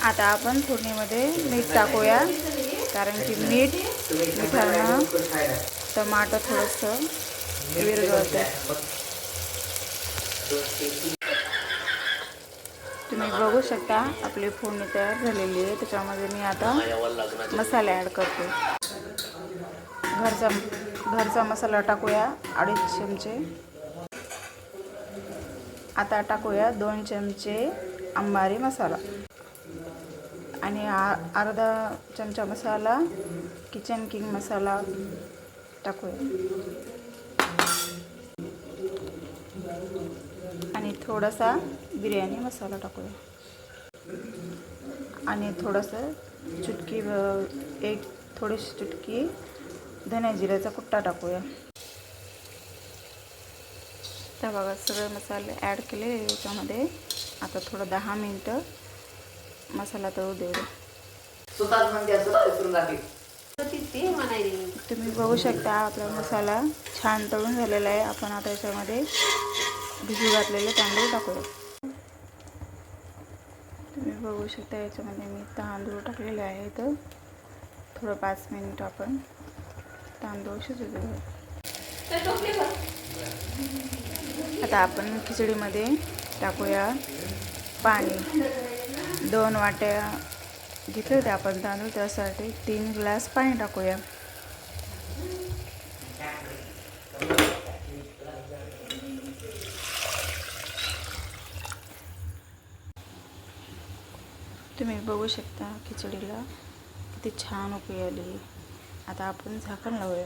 आता आपण फोडणीमध्ये मीठ टाकूया, कारण की मिठानं टमाटर थोडंसं विरघळतं. तुम्ही बघू शकता आपली फोडणी तयार झालेली आहे. त्याच्यामध्ये मी आता मसाले ॲड करते. घरचा मसाला टाकूया 2.5 चमचे. आता टाकूया 2 चमचे अंबारी मसाला आणि अर्धा चमचा मसाला किचन किंग मसाला टाकूया आणि थोडासा बिर्याणी मसाला टाकूया आणि थोडंसं थोडीशी चुटकी धने जिऱ्याचा कुट्टा टाकूया. तर बघा सगळे मसाले ॲड केले याच्यामध्ये. आता थोडं 10 मिनटं मसाला तळू देऊ. तुम्ही बघू शकता आपला मसाला छान तळून झालेला आहे. आपण आता याच्यामध्ये भिजू घातलेले तांदूळ टाकूया. तुम्ही बघू शकता याच्यामध्ये मी तांदूळ टाकलेले आहेत. थोडं 5 मिनिट आपण तांदूळ शिजू देऊ. आता आपण खिचडीमध्ये टाकूया पाणी. 2 वाट्या घेतले होते आपण तांदूळ, त्यासाठी 3 ग्लास पाणी टाकूया. तुम्ही बघू शकता खिचडीला किती छान उकळी आली. आता आपण झाकण लावूया.